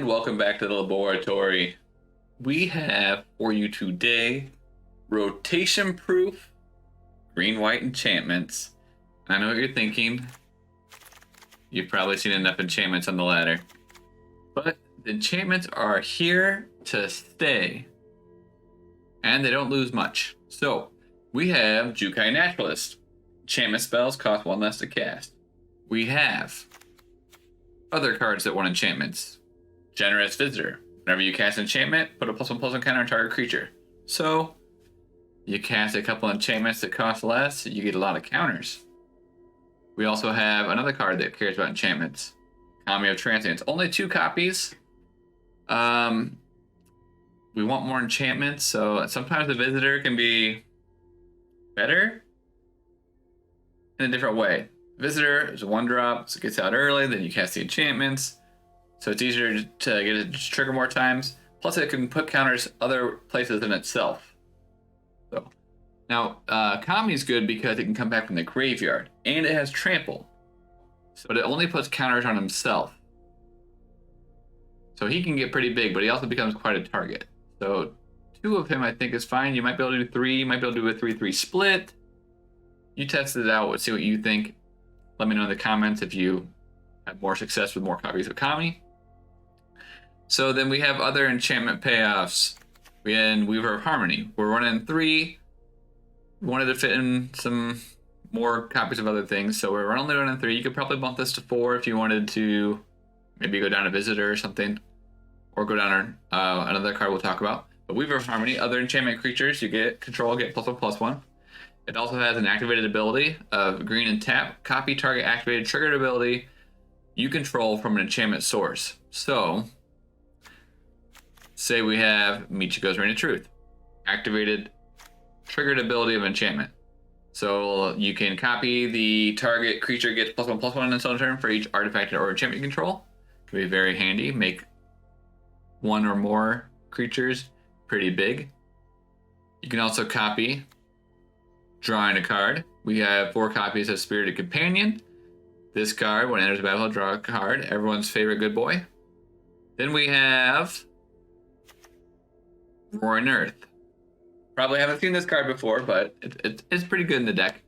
and welcome back to the laboratory. We have for you today rotation proof green-white enchantments. I know what you're thinking. You've probably seen enough enchantments on the ladder. But the enchantments are here to stay. And they don't lose much. So, we have Jukai Naturalist. Enchantment spells cost 1 less to cast. We have other cards that want enchantments. Generous Visitor. Whenever you cast an enchantment, put a +1/+1 counter on target creature. So, you cast a couple enchantments that cost less, you get a lot of counters. We also have another card that cares about enchantments. Kami of Transience. Only 2 copies. We want more enchantments, so sometimes the Visitor can be better in a different way. Visitor is a 1-drop, so it gets out early, then you cast the enchantments. So it's easier to get it to trigger more times. Plus it can put counters other places in itself. So now Kami's good because it can come back from the graveyard. And it has trample. But it only puts counters on himself. So he can get pretty big, but he also becomes quite a target. So 2 of him I think is fine. You might be able to do 3, you might be able to do a 3-3 split. You test it out, see what you think. Let me know in the comments if you have more success with more copies of Kami. So then we have other enchantment payoffs. We had Weaver of Harmony. We're running 3. We wanted to fit in some more copies of other things, so we're only running 3. You could probably bump this to 4 if you wanted to maybe go down a Visitor or something. Or go down another card we'll talk about. But Weaver of Harmony, other enchantment creatures you get control, get +1/+1. It also has an activated ability of green and tap. Copy target activated triggered ability you control from an enchantment source. So, say we have Michiko's Reign of Truth. Activated triggered ability of enchantment. So you can copy the target creature gets +1/+1 in its own turn for each artifact or enchantment you control. Can be very handy. Make 1 or more creatures pretty big. You can also copy drawing a card. We have 4 copies of Spirited Companion. This card, when it enters the battlefield, draw a card. Everyone's favorite good boy. Then we have Roaring Earth. Probably haven't seen this card before, but it's pretty good in the deck.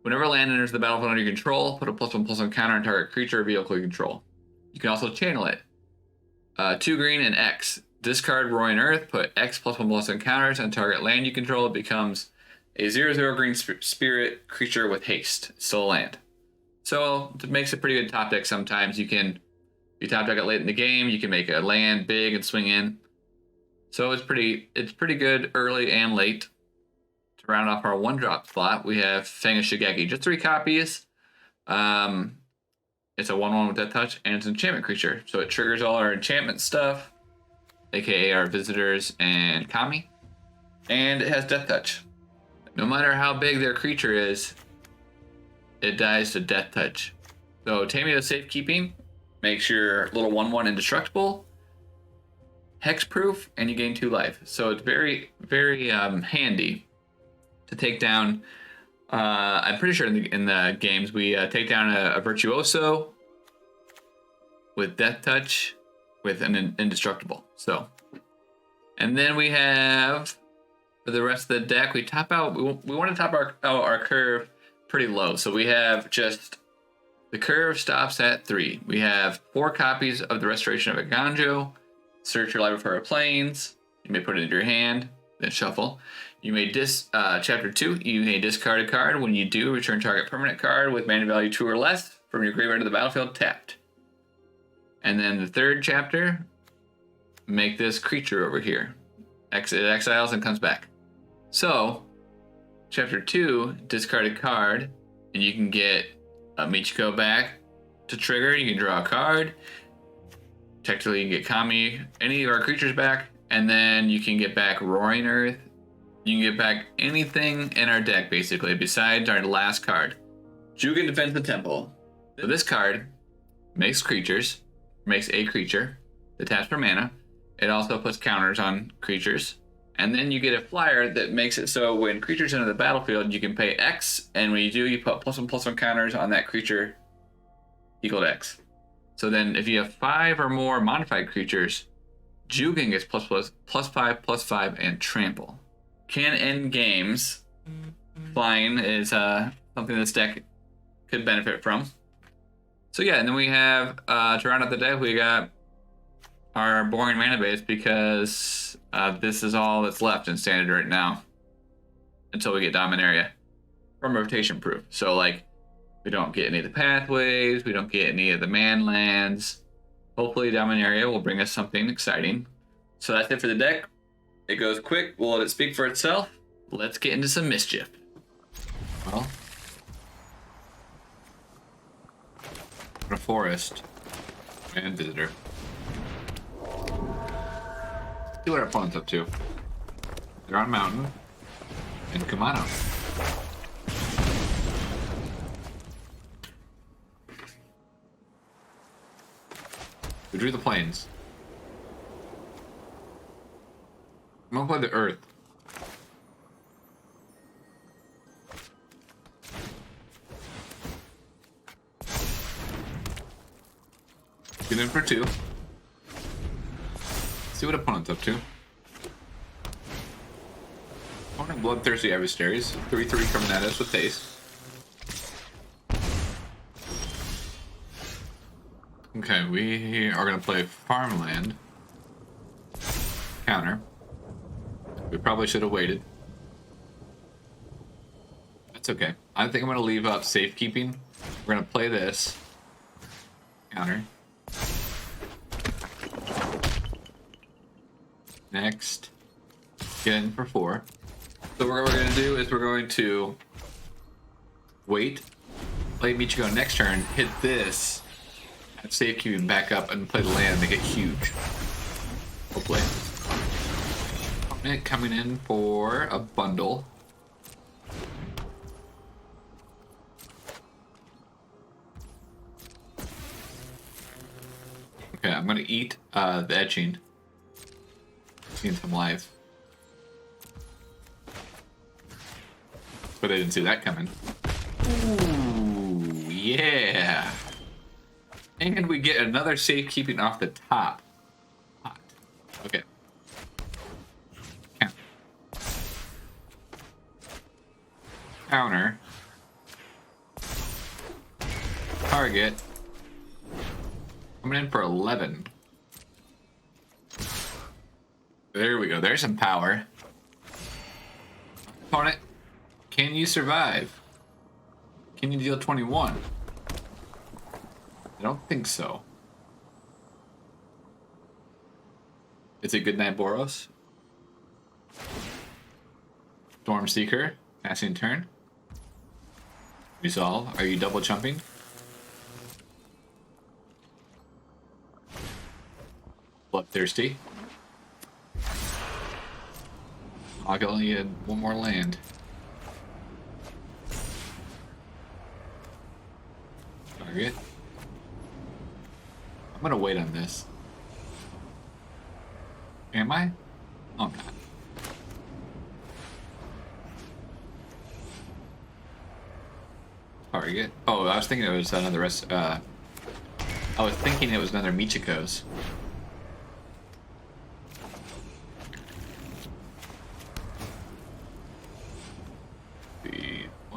Whenever land enters the battlefield under your control, put a +1/+1 counter on target creature or vehicle you control. You can also channel it. 2 green and X. Discard Roaring Earth, put X +1/+1 counters on target land you control. It becomes a 0/0 green spirit creature with haste. It's still a land. So it makes a pretty good top deck sometimes. You top deck it late in the game, you can make a land big and swing in. So it's pretty good early and late. To round off our 1-drop slot, we have Fang of Shigeki. Just 3 copies. It's a 1/1 with Death Touch, and it's an enchantment creature. So it triggers all our enchantment stuff, aka our Visitors and Kami. And it has Death Touch. No matter how big their creature is, it dies to Death Touch. So Tamiyo Safekeeping makes your little 1/1 indestructible, hexproof, and you gain 2 life. So it's very, very handy to take down. I'm pretty sure in the games we take down a Virtuoso with Death Touch with an indestructible. So, and then we have for the rest of the deck, we top out. We want to top our curve pretty low. So we have just the curve stops at 3. We have 4 copies of the Restoration of Eiganjo. Search your library for planes. You may put it into your hand, then shuffle. You may chapter 2. You may discard a card. When you do, return target permanent card with mana value 2 or less from your graveyard to the battlefield tapped. And then the 3rd chapter, make this creature over here. It exiles and comes back. So, chapter 2, discard a card, and you can get a Michiko back to trigger. You can draw a card. Technically, you can get Kami, any of our creatures back, and then you can get back Roaring Earth. You can get back anything in our deck, basically, besides our last card. Jugan Defends the Temple. So this card makes a creature that taps for mana. It also puts counters on creatures. And then you get a flyer that makes it so when creatures enter the battlefield, you can pay X, and when you do, you put +1/+1 counters on that creature equal to X. So then if you have 5 or more modified creatures, Jugan gets +5/+5/+5 and trample. Can end games. Flying is something this deck could benefit from. So yeah, and then we have to round out the deck, we got our boring mana base because this is all that's left in standard right now until we get Dominaria from rotation proof. So like we don't get any of the pathways, we don't get any of the man lands. Hopefully Dominaria will bring us something exciting. So that's it for the deck. It goes quick, we'll let it speak for itself. Let's get into some mischief. Well, a forest and visitor. See what our opponent's up to. They're on a mountain in Kumano. We drew the plains. I'm gonna play the earth. Get in for 2. See what opponent's up to. Opponent Bloodthirsty Adversaries. 3/3 coming at us with haste. Okay, we are gonna play Farmland. Counter. We probably should have waited. That's okay. I think I'm gonna leave up Safekeeping. We're gonna play this. Counter. Next, get in for 4. So what we're going to do is we're going to wait, play Michiko next turn, hit this, have Safekeeping back up, and play the land. They get huge. Hopefully. Opponent coming in for a bundle. Okay, I'm going to eat the etching. Seen some life. But I didn't see that coming. Ooh, yeah. And we get another Safekeeping off the top. Hot. Okay. Count. Counter. Target. Coming in for 11. There we go. There's some power. Opponent, can you survive? Can you deal 21? I don't think so. Is it Goodnight Boros? Storm Seeker, passing turn. Resolve. Are you double jumping? Bloodthirsty. I can only get 1 more land. Target. I'm gonna wait on this. Am I? Oh, I'm not. Target. Oh, I was thinking it was another I was thinking it was another Michiko's.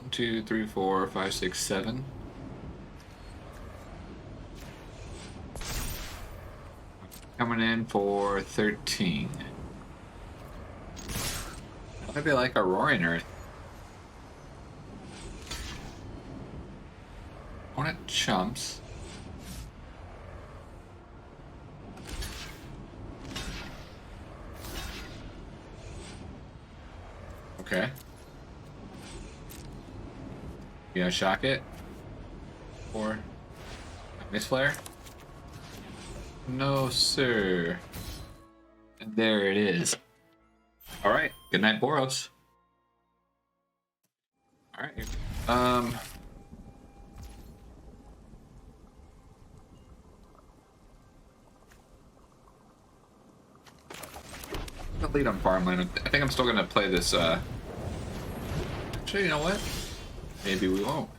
2, 3, 4, 5, 6, 7. Coming in for 13. I think they like our Roaring Earth. Opponent chumps. Okay. You gonna shock it? Or misflare? No, sir. And there it is. Alright, good night, Boros. Alright. The lead on Farmland. I think I'm still gonna play this, Actually, you know what? Maybe we won't.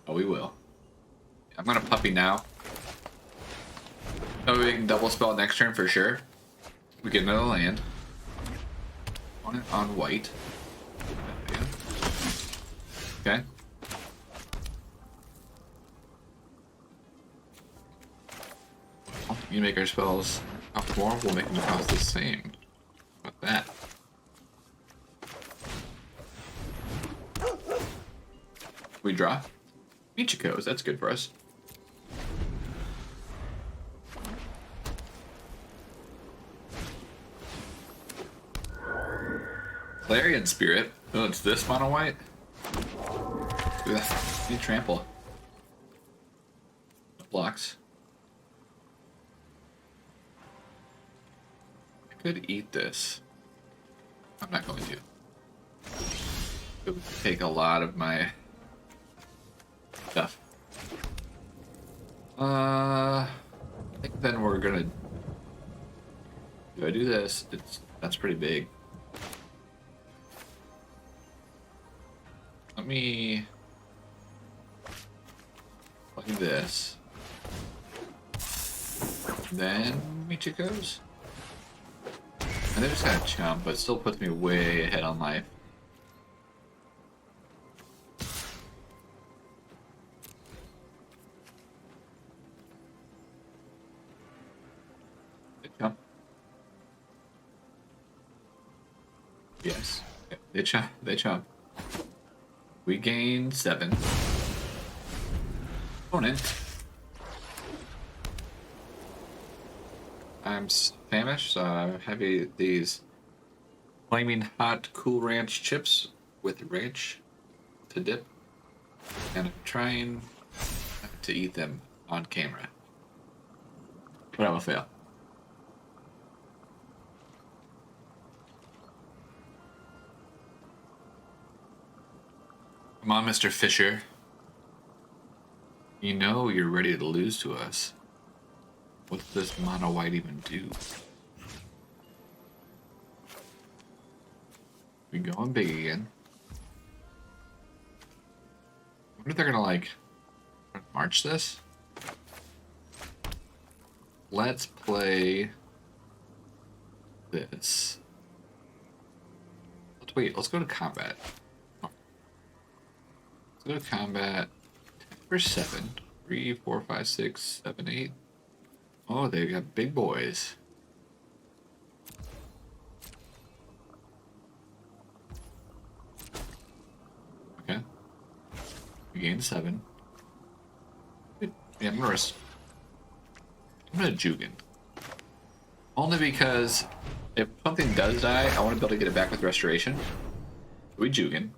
Oh, we will. I'm gonna puppy now. Oh, we can double spell next turn for sure. We get another land. On white. Okay. You make our spells cost more, we'll make them cost the same. How about that? We draw. Michiko's, that's good for us. Clarion Spirit. Oh, it's this mono white? Look at that. Need trample. Blocks. I could eat this. I'm not going to. It would take a lot of my stuff. I think then we're gonna. Do I do this? That's pretty big. Let me play this. Then Michiko's. And they just kind of chump, but it still puts me way ahead on life. They chump. Yes. They chump. They chump. We gain 7. Opponent. I'm famished, so I'm having these flaming hot Cool Ranch chips with ranch to dip. And I'm trying to eat them on camera. But I will fail. Come on, Mr. Fisher. You know you're ready to lose to us. What does this mono white even do? We going big again. I wonder if they're gonna like march this. Let's play this. Let's go to combat. Let's go to combat. For 7. 3, 4, 5, 6, 7, 8. Oh, they got big boys. Okay. We gained 7. Yeah, I'm gonna Jugan. Only because if something does die, I want to be able to get it back with Restoration. We Jugan.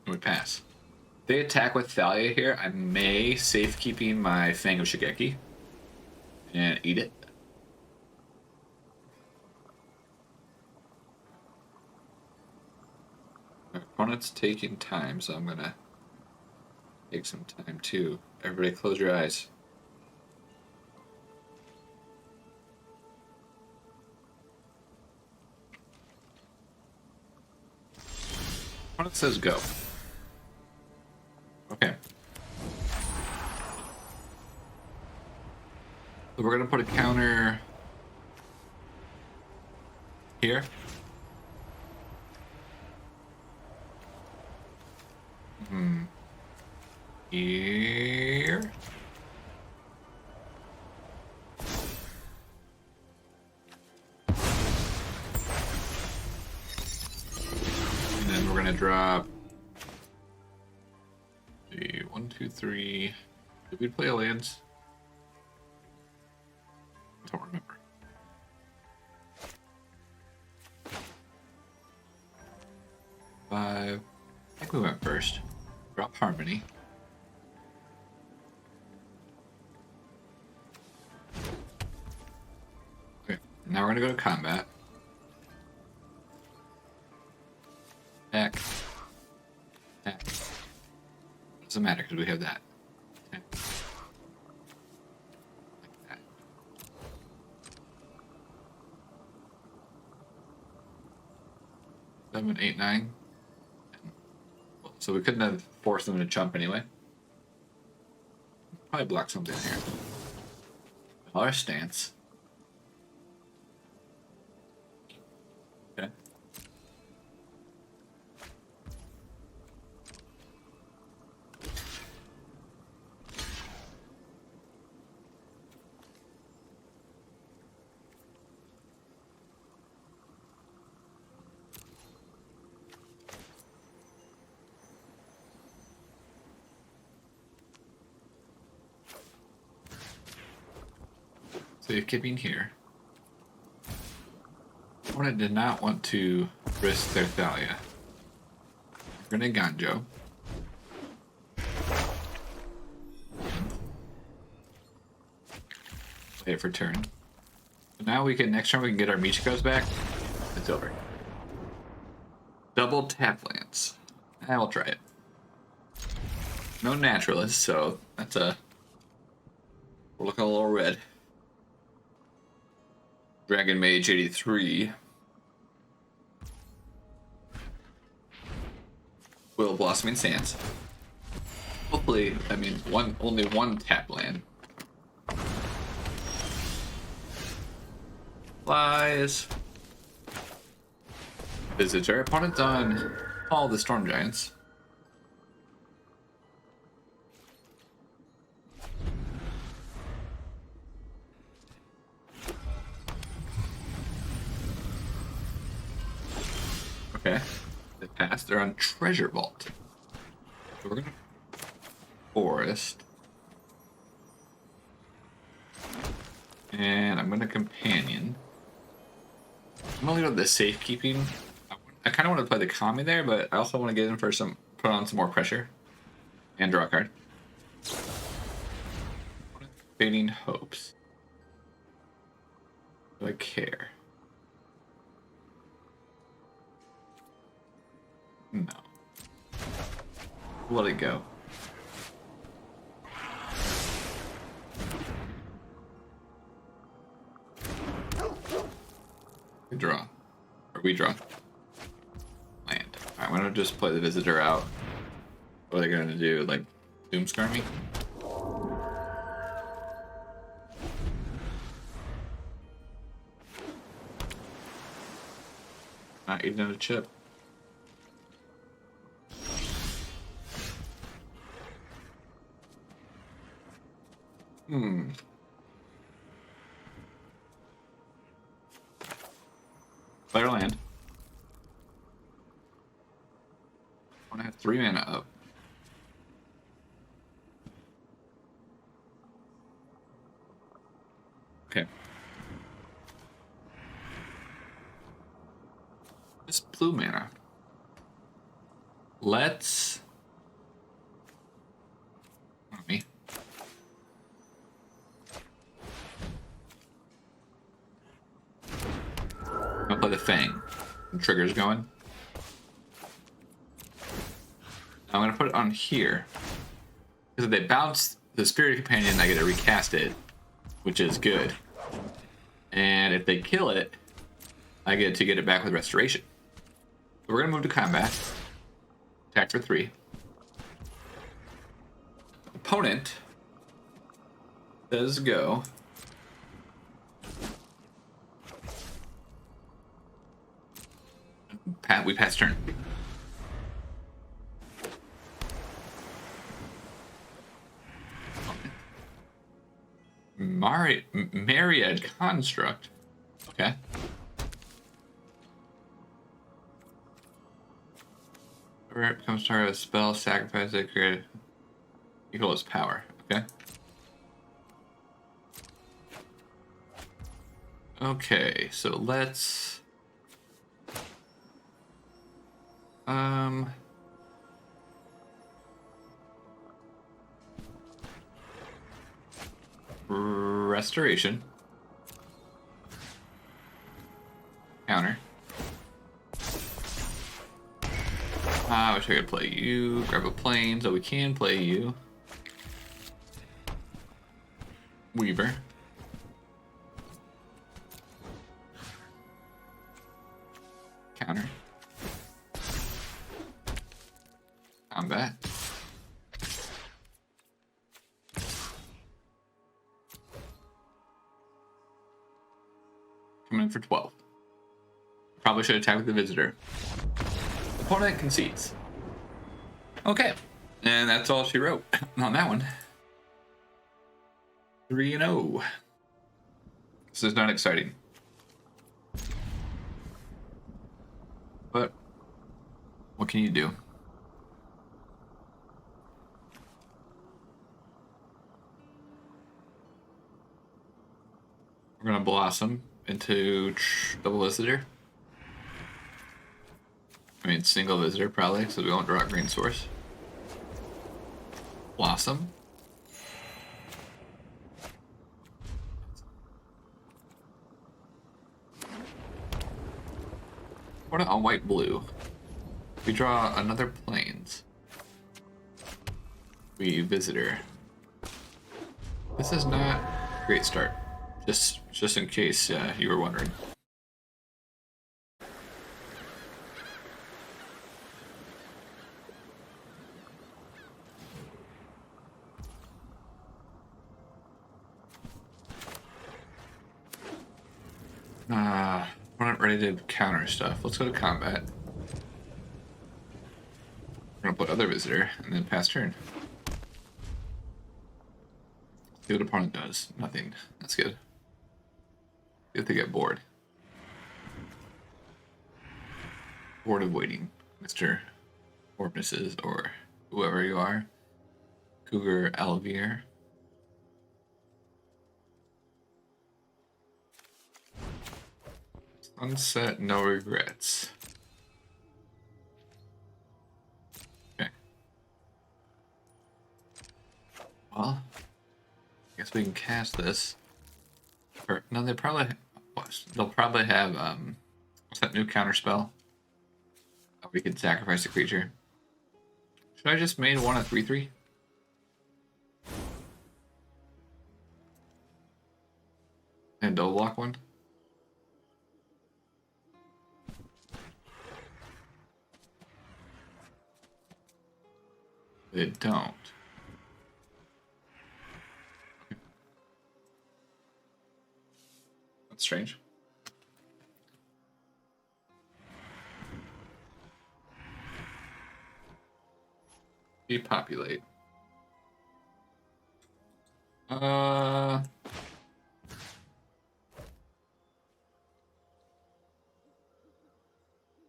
And we pass. If they attack with Thalia here, I may Safekeeping my Fang of Shigeki and eat it. My opponent's taking time, so I'm gonna take some time too. Everybody close your eyes. Opponent says go. Okay. So we're gonna put a counter here. Here. And then we're gonna drop the 1, 2, 3. Did we play a lands? I don't remember. Five. I think we went first. Drop Harmony. Okay, now we're gonna go to combat. Attack. Attack. Doesn't matter because we have that. Okay. Like that. Seven, 8, 9. So we couldn't have forced them to jump anyway. Probably block something here. Our stance. Okay. Safekeeping here. Opponent did not want to risk their Thalia. Overgrown Eiganjo. Play it for turn. So now we can, next turn we can get our Michikos back. It's over. Double tap lands. I will try it. No Naturalist, so that's a... We're looking a little red. Dragon Mage 83. Will Blossoming Sands. Hopefully, I mean, only one tap land. Flies. Visitor. Opponent on all the Storm Giants. Okay, they passed. They're on Treasure Vault. So we're gonna Forest. And I'm gonna Companion. I'm gonna leave out the Safekeeping. I kind of want to play the Kami there, but I also want to get in for some, put on some more pressure. And draw a card. Fading Hopes. Do I care? No. Let it go. We draw. Or we draw. Land. Alright, I'm gonna just play the Visitor out. What are they gonna do? Like, Doomscar me? Not even a chip. Player land. I want to have 3 mana up. Okay. This blue mana. Let's... Me. I'll play the Fang. The trigger's going. I'm gonna put it on here. Because if they bounce the Spirit Companion, I get to recast it, which is good. And if they kill it, I get to get it back with Restoration. So we're gonna move to combat. Attack for 3. Opponent does go. We pass turn. Myriad Construct. Okay. Whenever it becomes part of a spell, sacrifice it, create equal its power. Okay. Okay, so let's Restoration. Counter. I wish I could play you. Grab a plane, so we can play you. Weaver. Counter. Combat. for 12. Probably should attack with the visitor. Opponent concedes. Okay. And that's all she wrote on that one. 3-0. This is not exciting. But what can you do? We're gonna blossom into double visitor. I mean single visitor probably, so we won't draw a green source. Blossom. What on white blue? We draw another plains. We visitor. This is not a great start. Just in case you were wondering. We're not ready to counter stuff. Let's go to combat. We're gonna put other visitor and then pass turn. See what opponent does. Nothing. That's good. If they get bored. Bored of waiting, Mr. Orpnesses or whoever you are. Cougar Alvier. Sunset, no regrets. Okay. Well, I guess we can cast this. Or no, they'll probably have what's that new counter spell? Oh, we could sacrifice a creature. Should I just main one a 3/3? And double block one? They don't. That's strange. Depopulate.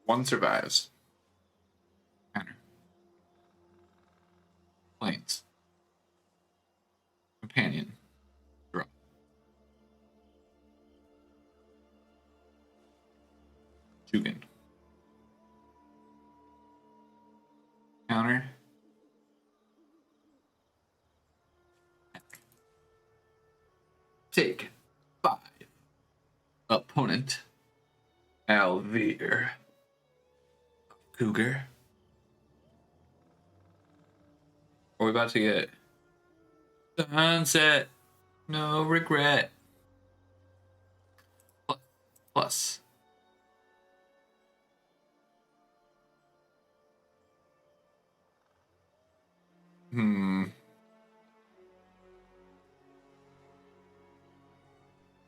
One survives. Counter. Plains. Companion. Draw. Jugan. Counter. Take 5. Opponent. Alvier. Cougar. Are we about to get sunset? No regret. Plus.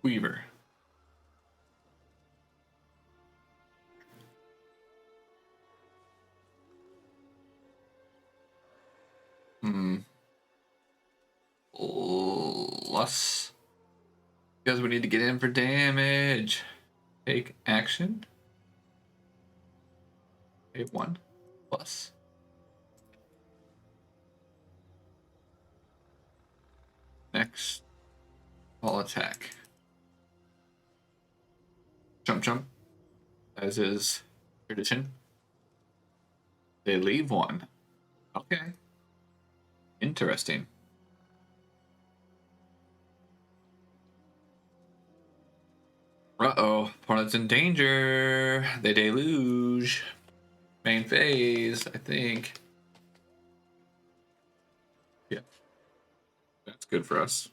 Weaver. Plus. Because we need to get in for damage. Take action. Take 1. Plus. Next. All attack. Jump. As is tradition. They leave 1. Okay. Interesting. Uh-oh. Opponent's in danger. They deluge. Main phase, I think. Yeah. That's good for us.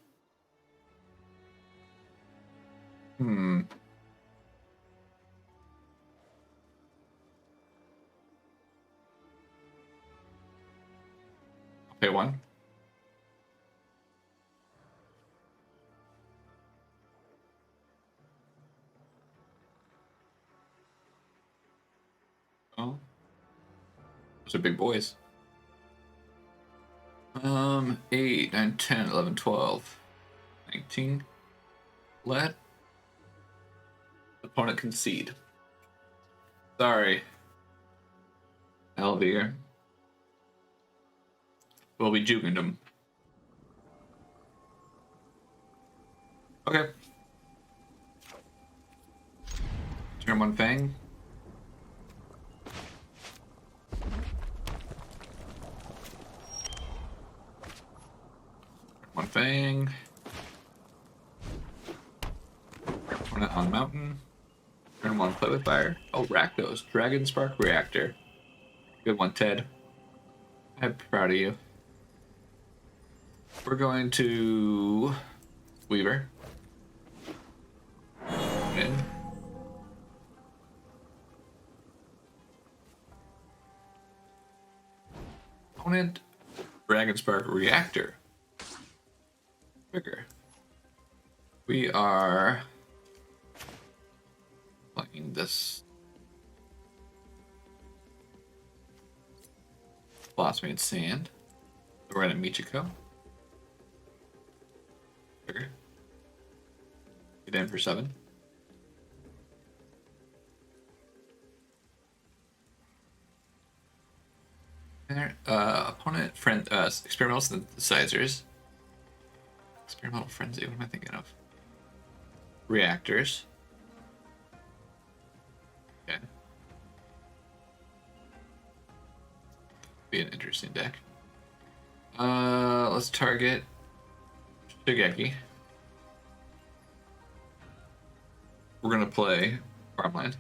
Pay 1. Those are big boys. 8, 9, 10, 11, 12, 19. Let opponent concede. Sorry. Elvir. Well, we Juganed him. Okay. Turn 1 Fang. Turn 1 Fang. Turn it on Mountain. Turn 1 Play with Fire. Oh, Rakdos. Dragon Spark Reactor. Good one, Ted. I'm proud of you. We're going to Weaver. In. Opponent. Dragon Spark Reactor. Trigger. We are playing this Blossoming Sand. We're gonna Michiko. Trigger. Get in for 7. There, opponent friend experimental synthesizers. Experimental frenzy, what am I thinking of? Reactors. Okay. Be an interesting deck. Let's target Shigeki. We're gonna play Farmland.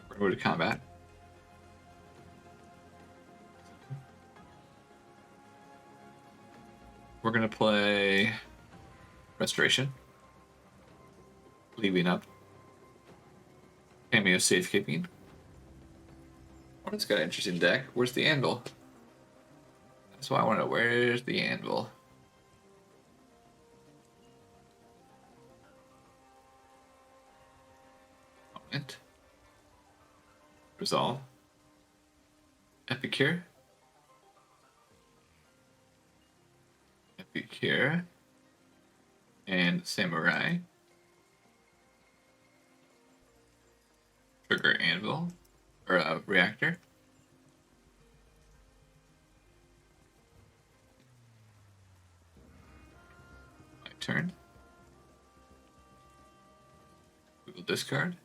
We're gonna go to combat. We're gonna play Restoration. Leaving up. Kami of Safekeeping. Oh, it's got an interesting deck. Where's the anvil? That's why I want to know. Where's the anvil? Moment. Resolve. Epicure. Epicure. And Samurai. Trigger anvil. Or reactor. My turn. We will discard.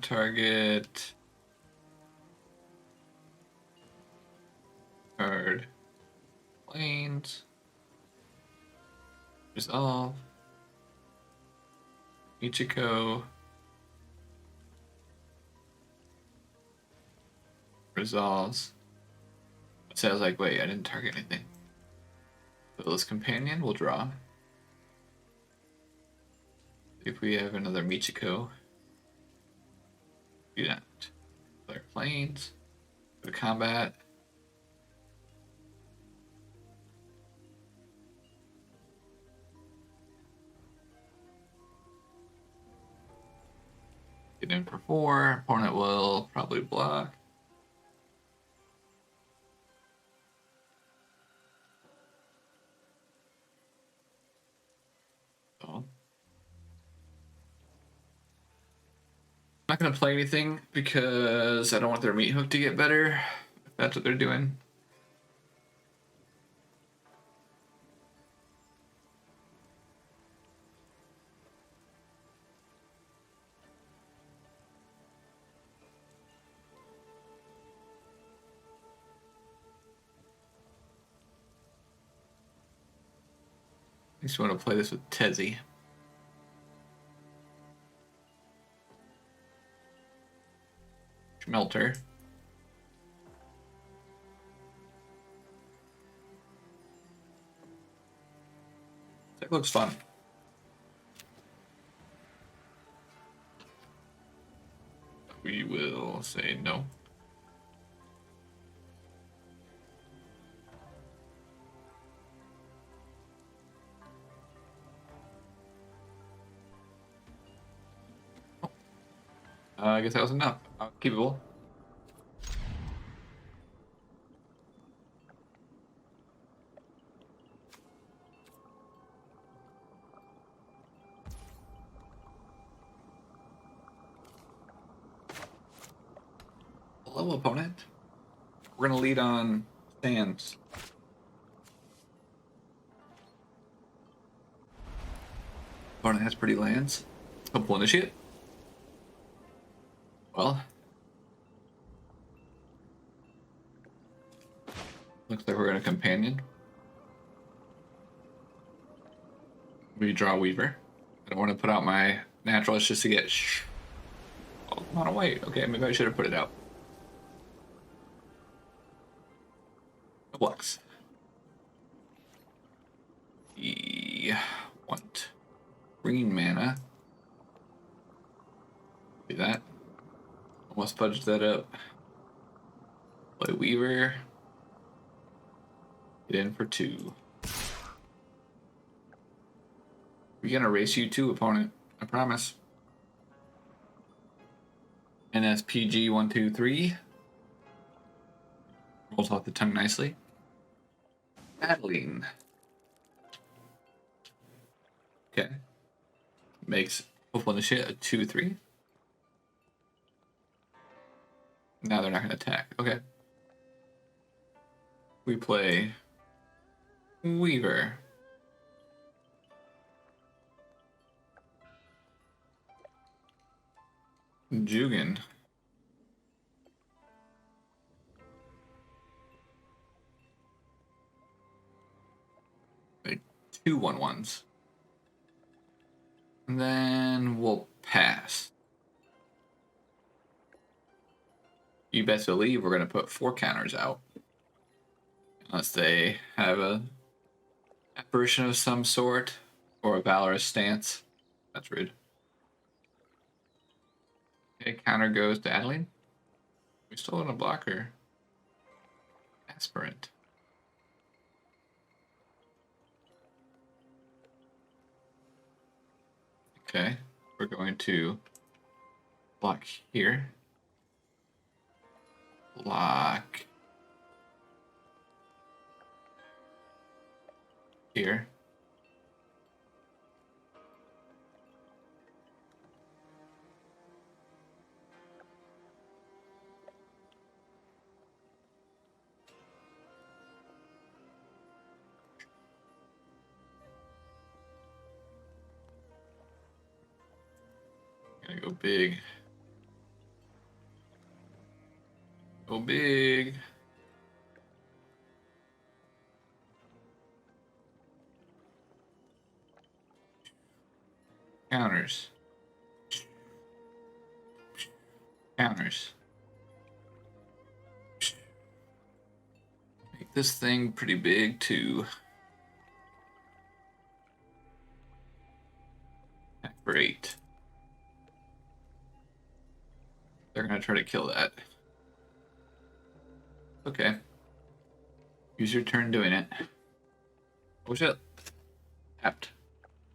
Target. Card. Planes. Resolve. Michiko. Resolves. So I was like, wait, I didn't target anything. Village Companion will draw. If we have another Michiko. Do that. Player planes. Go to combat. Get in for 4. Opponent will probably block. So. I'm not going to play anything because I don't want their meat hook to get better, if that's what they're doing. I just want to play this with Tezzy. Melter. That looks fun. We will say no. I guess that was enough. Keepable. Hello, opponent. We're gonna lead on stands. Opponent has pretty lands. Hopeful initiate. Well, looks like we're gonna companion. We draw Weaver. I don't want to put out my Naturalist just to get oh, come on, wait. Okay, maybe I should have put it out. Flux. We want green mana. Do that. Almost fudged that up. Play Weaver. Get in for 2. We're gonna race you too, opponent. I promise. NSPG 123. Rolls off the tongue nicely. Battling. Okay. Makes hopeful initiate a 2/3. Now they're not gonna attack. Okay. We play Weaver. Jugan. Like 2 1/1s. And then we'll pass. You best believe we're gonna put 4 counters out. Unless they have a apparition of some sort or a valorous stance. That's rude. Okay, counter goes to Adeline. We still want to block her. Aspirant. Okay, we're going to block here. Block here. Gonna go big. Go big. Counters. Counters. Make this thing pretty big too. For 8. They're gonna try to kill that. Okay. Use your turn doing it. Oh shit. Tapped.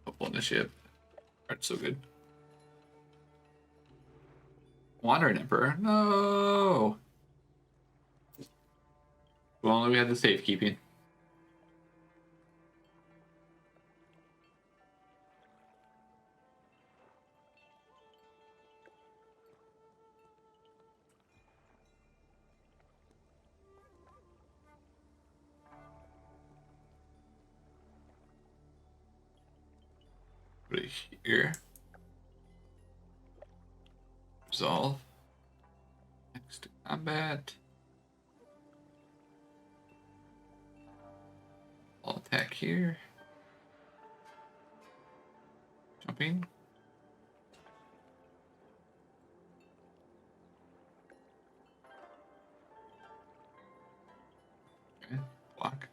Hopeful initiative. That's so good. Wandering Emperor. No. Well, only we had the safekeeping. Put it here. Resolve. Next to combat. I'll attack here. Jumping. Okay, block.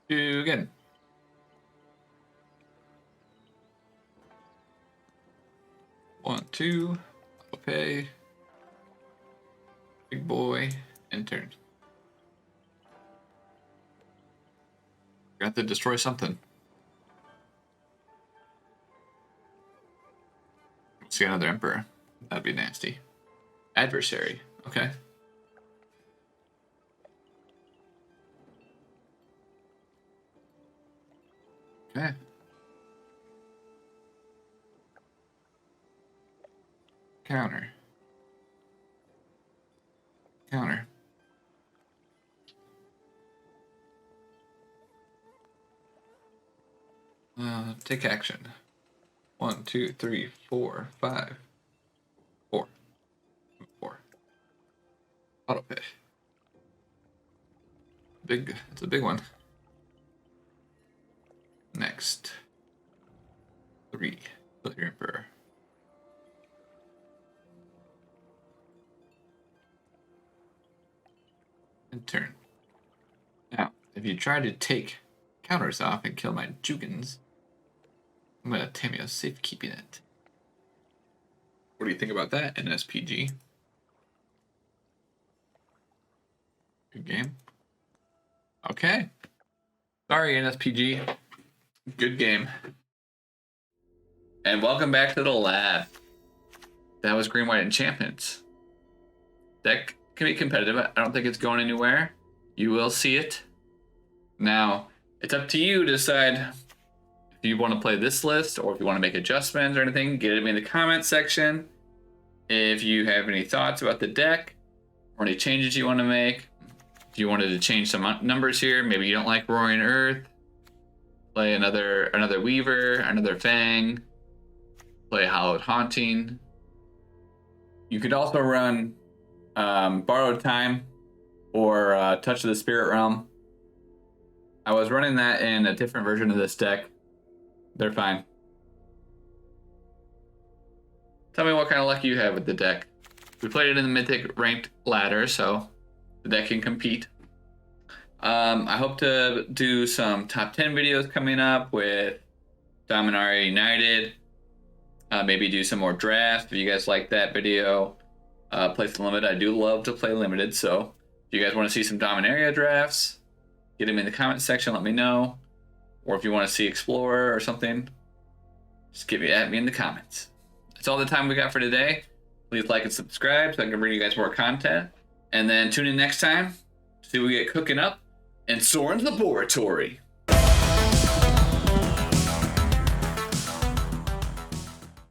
Do again. One, 2. Okay. Big boy. And turn. Got to destroy something. Let's get another Emperor. That'd be nasty. Adversary. Okay. Okay. Counter. Counter. Take action. 1, 2, 3, 4, 5. 4. 4. Auto pay. It's a big one. Next. 3. Kill your Emperor. And turn. Now, if you try to take counters off and kill my Jugans, I'm gonna Tamiyo Safekeeping it. What do you think about that, NSPG? Good game. Okay. Sorry, NSPG. Good game. And welcome back to the lab. That was Green White Enchantments. That can be competitive. I don't think it's going anywhere. You will see it. Now, it's up to you to decide if you want to play this list or if you want to make adjustments or anything. Get it in the comment section. If you have any thoughts about the deck or any changes you want to make. If you wanted to change some numbers here, maybe you don't like Roaring Earth. Play another Weaver, another Fang. Play Hallowed Haunting. You could also run Borrowed Time or Touch of the Spirit Realm. I was running that in a different version of this deck. They're fine. Tell me what kind of luck you have with the deck. We played it in the Mythic ranked ladder, so the deck can compete. I hope to do some top 10 videos coming up with Dominaria United. Maybe do some more drafts if you guys like that video. Place the limit. I do love to play limited, so if you guys want to see some Dominaria drafts, get them in the comment section, let me know. Or if you want to see Explorer or something, just get at me in the comments. That's all the time we got for today. Please like and subscribe so I can bring you guys more content. And then tune in next time to see what we get cooking up in Sorin's Laboratory.